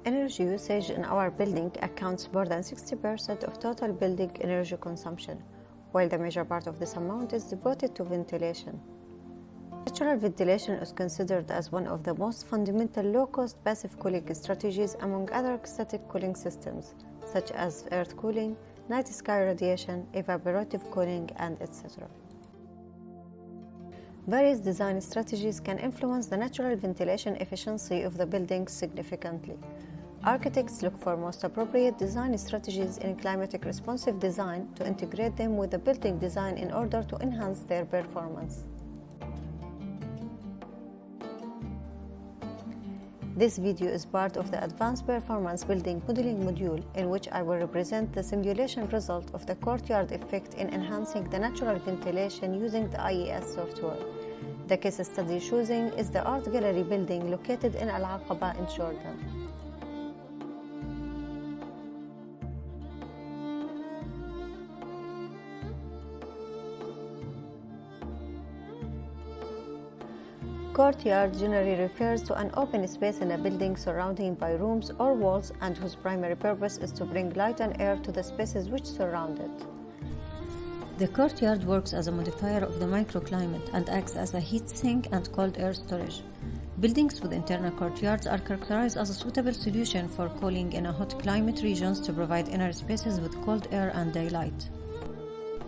Energy usage in our building accounts for more than 60% of total building energy consumption, while the major part of this amount is devoted to ventilation. Natural ventilation is considered as one of the most fundamental low-cost passive cooling strategies among other static cooling systems, such as earth cooling, night sky radiation, evaporative cooling, and etc. Various design strategies can influence the natural ventilation efficiency of the buildings significantly. Architects look for most appropriate design strategies in climatic responsive design to integrate them with the building design in order to enhance their performance. This video is part of the Advanced Performance Building Modeling module, in which I will represent the simulation result of the courtyard effect in enhancing the natural ventilation using the IES software. The case study choosing is the Art Gallery building located in Al-Aqaba in Jordan. Courtyard generally refers to an open space in a building surrounded by rooms or walls and whose primary purpose is to bring light and air to the spaces which surround it. The courtyard works as a modifier of the microclimate and acts as a heat sink and cold air storage. Buildings with internal courtyards are characterized as a suitable solution for cooling in hot climate regions to provide inner spaces with cold air and daylight.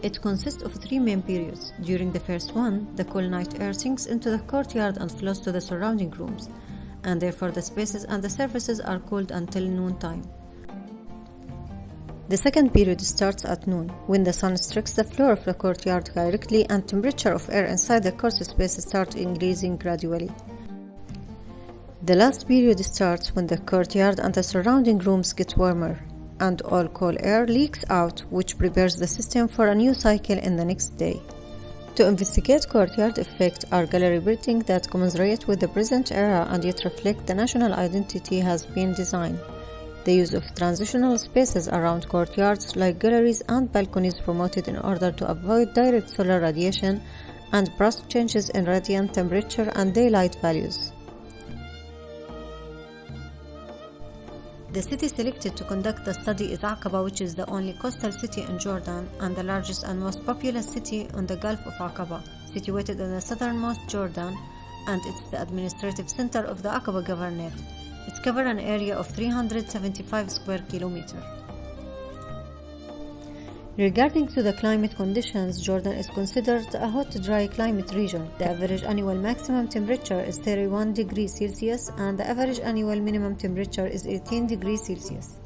It consists of three main periods. During the first one, the cool night air sinks into the courtyard and flows to the surrounding rooms, and therefore the spaces and the surfaces are cooled until noontime. The second period starts at noon, when the sun strikes the floor of the courtyard directly and temperature of air inside the course space starts increasing gradually. The last period starts when the courtyard and the surrounding rooms get warmer, and all cool air leaks out, which prepares the system for a new cycle in the next day. To investigate courtyard effect, our gallery building that commensurate with the present era and yet reflect the national identity has been designed. The use of transitional spaces around courtyards like galleries and balconies promoted in order to avoid direct solar radiation and brusque changes in radiant temperature and daylight values. The city selected to conduct the study is Aqaba, which is the only coastal city in Jordan and the largest and most populous city on the Gulf of Aqaba, situated in the southernmost Jordan, and it's the administrative center of the Aqaba Governorate. It covers an area of 375 square kilometers. Regarding to the climate conditions, Jordan is considered a hot, dry climate region. The average annual maximum temperature is 31 degrees Celsius and the average annual minimum temperature is 18 degrees Celsius.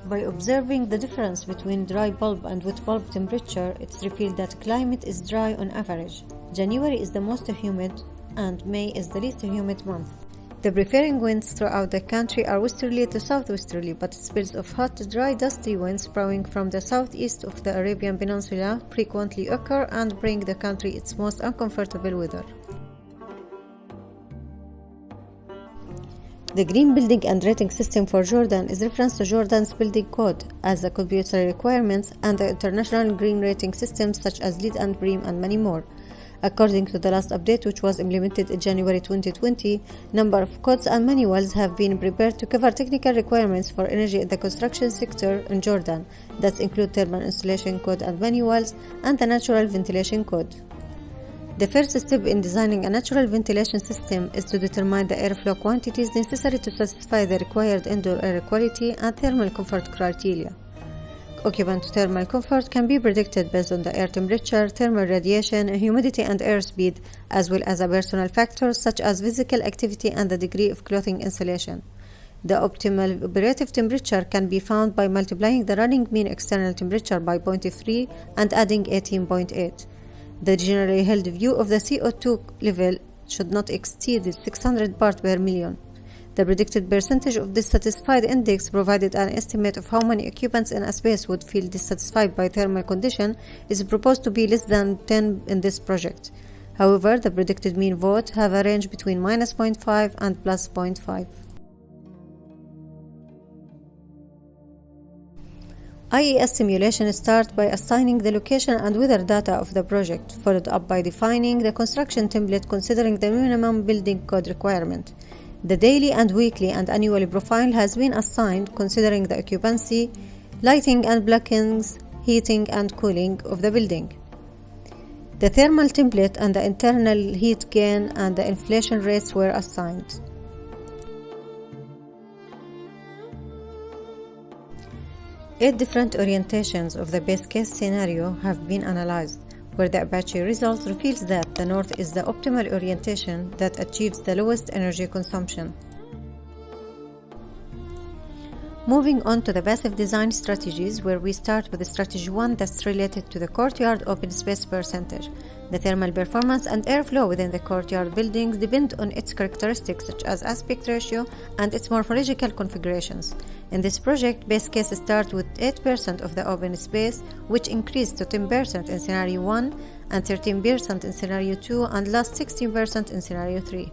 By observing the difference between dry bulb and wet bulb temperature, it's revealed that climate is dry on average. January is the most humid and May is the least humid month. The prevailing winds throughout the country are westerly to southwesterly, but spells of hot, dry, dusty winds blowing from the southeast of the Arabian Peninsula frequently occur and bring the country its most uncomfortable weather. The Green Building and Rating System for Jordan is reference to Jordan's building code as the computer requirements and the international green rating systems such as LEED and BREEAM and many more. According to the last update, which was implemented in January 2020, number of codes and manuals have been prepared to cover technical requirements for energy in the construction sector in Jordan, that include thermal insulation code and manuals and the natural ventilation code. The first step in designing a natural ventilation system is to determine the airflow quantities necessary to satisfy the required indoor air quality and thermal comfort criteria. Occupant thermal comfort can be predicted based on the air temperature, thermal radiation, humidity and airspeed, as well as personal factors such as physical activity and the degree of clothing insulation. The optimal operative temperature can be found by multiplying the running mean external temperature by 0.3 and adding 18.8. The generally held view of the CO2 level should not exceed 600 parts per million. The predicted percentage of dissatisfied index provided an estimate of how many occupants in a space would feel dissatisfied by thermal condition is proposed to be less than 10 in this project. However, the predicted mean vote have a range between -0.5 and +0.5. IES simulation starts by assigning the location and weather data of the project, followed up by defining the construction template considering the minimum building code requirement. The daily and weekly and annual profile has been assigned considering the occupancy, lighting and blockings, heating and cooling of the building. The thermal template and the internal heat gain and the inflation rates were assigned. Eight different orientations of the base case scenario have been analyzed, where the Apache result reveals that the north is the optimal orientation that achieves the lowest energy consumption. Moving on to the passive design strategies, where we start with strategy 1 that's related to the courtyard open space percentage. The thermal performance and airflow within the courtyard buildings depend on its characteristics such as aspect ratio and its morphological configurations. In this project, base case starts with 8% of the open space, which increased to 10% in scenario 1 and 13% in scenario 2 and last 16% in scenario 3.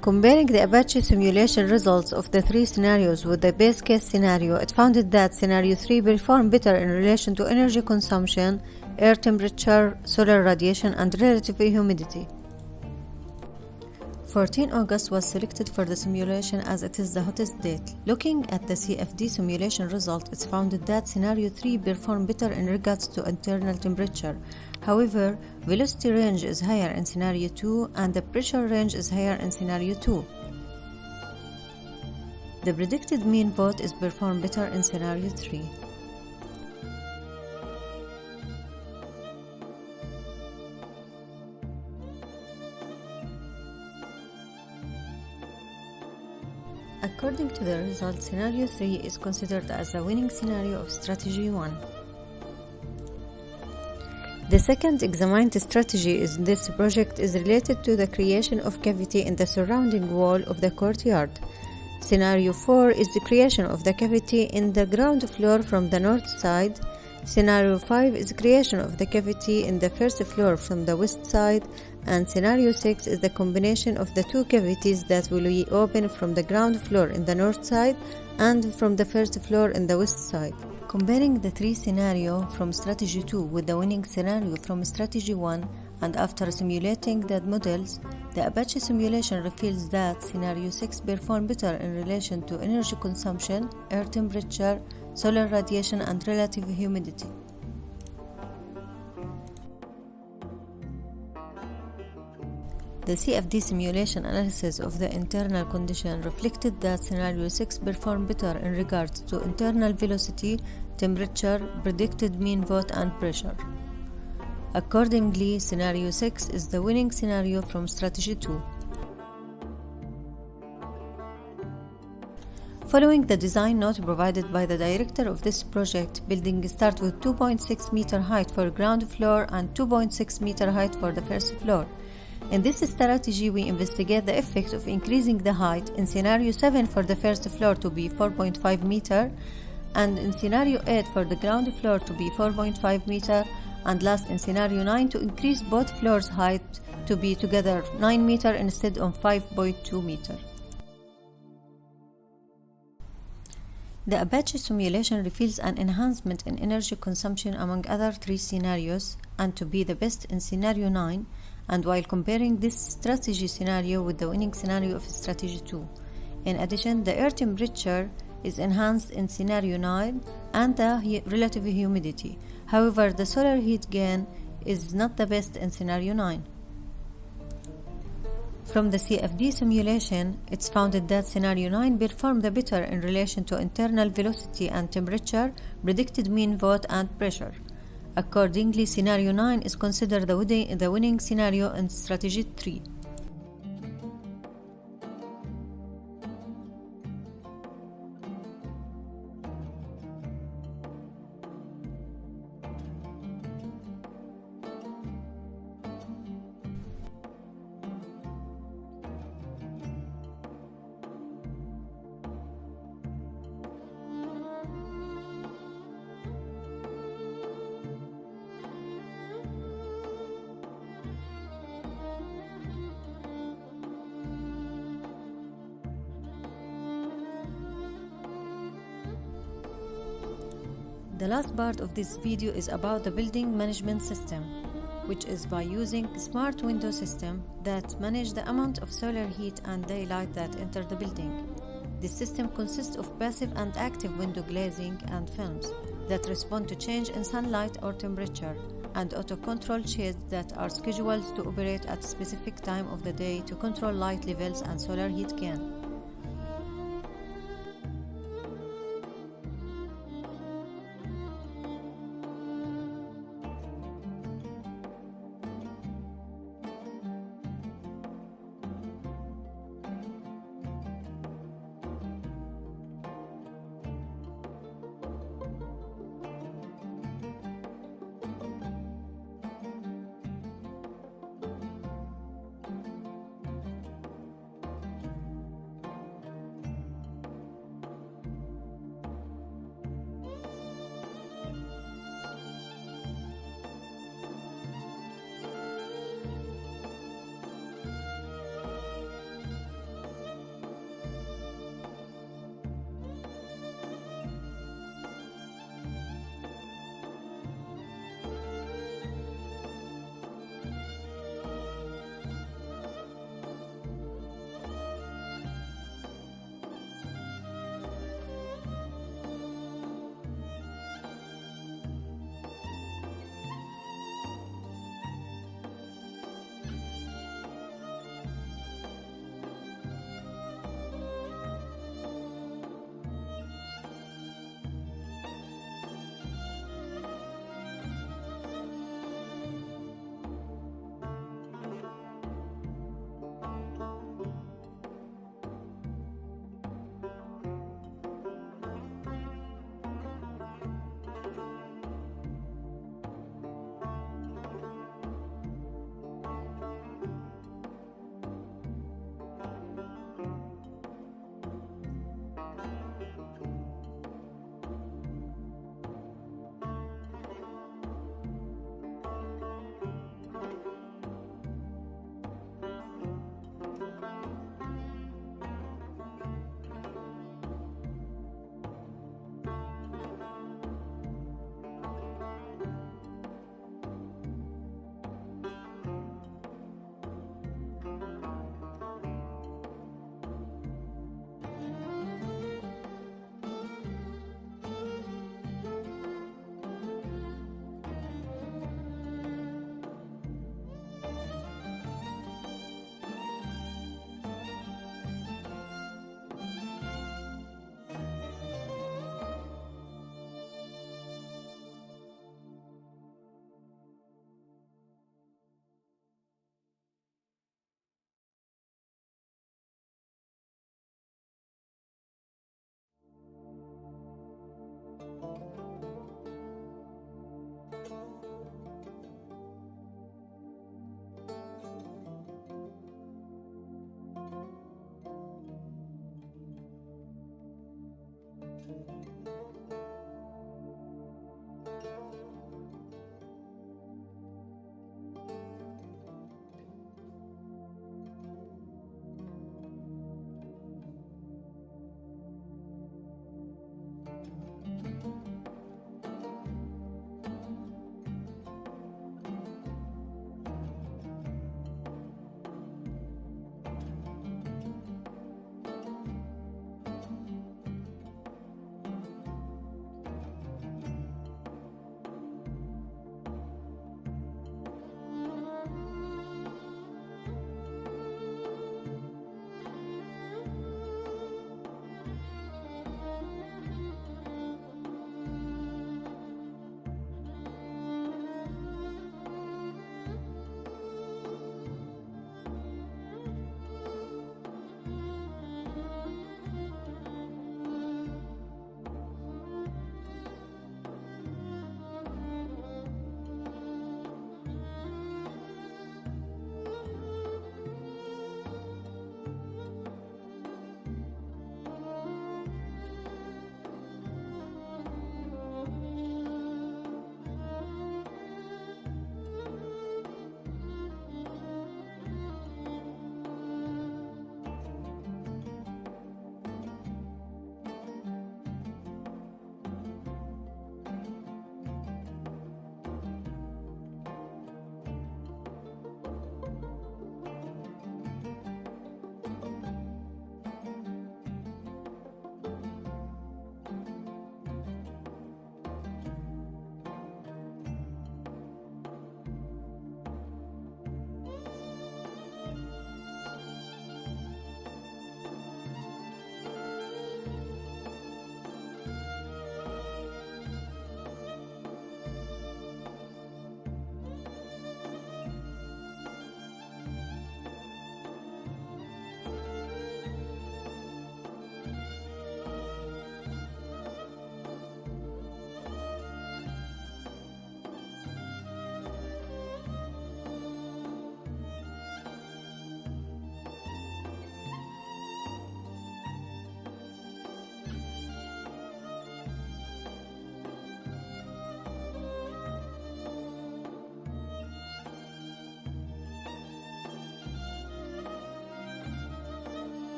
Comparing the Apache simulation results of the three scenarios with the base case scenario, it found that scenario 3 performed better in relation to energy consumption, air temperature, solar radiation, and relative humidity. 14 August was selected for the simulation as it is the hottest date. Looking at the CFD simulation result, it's found that scenario 3 performed better in regards to internal temperature. However, velocity range is higher in scenario 2 and the pressure range is higher in scenario 2. The predicted mean vote is performed better in scenario 3. According to the results, scenario 3 is considered as the winning scenario of strategy 1. The second examined strategy in this project is related to the creation of cavity in the surrounding wall of the courtyard. Scenario 4 is the creation of the cavity in the ground floor from the north side. Scenario 5 is creation of the cavity in the first floor from the west side, and Scenario 6 is the combination of the two cavities that will be open from the ground floor in the north side and from the first floor in the west side. Comparing the three scenarios from Strategy 2 with the winning scenario from Strategy 1, and after simulating the models, the Apache simulation reveals that Scenario 6 performed better in relation to energy consumption, air temperature, solar radiation, and relative humidity. The CFD simulation analysis of the internal condition reflected that Scenario 6 performed better in regards to internal velocity, temperature, predicted mean vote, and pressure. Accordingly, Scenario 6 is the winning scenario from Strategy 2. Following the design note provided by the director of this project, building starts with 2.6 meter height for ground floor and 2.6 meter height for the first floor. In this strategy, we investigate the effect of increasing the height in Scenario 7 for the first floor to be 4.5 meter, and in Scenario 8 for the ground floor to be 4.5 meter, and last in Scenario 9 to increase both floors' height to be together 9 meter instead of 5.2 meter. The Apache simulation reveals an enhancement in energy consumption among other three scenarios, and to be the best in Scenario 9, and while comparing this strategy scenario with the winning scenario of Strategy 2. In addition, the air temperature is enhanced in Scenario 9 and the relative humidity. However, the solar heat gain is not the best in Scenario 9. From the CFD simulation, it's found that Scenario 9 performed better in relation to internal velocity and temperature, predicted mean vote, and pressure. Accordingly, Scenario 9 is considered the winning scenario in Strategy 3. The last part of this video is about the building management system. which is by using a smart window system that manage the amount of solar heat and daylight that enter the building. This system consists of passive and active window glazing and films that respond to change in sunlight or temperature, and auto-control shades that are scheduled to operate at a specific time of the day to control light levels and solar heat gain.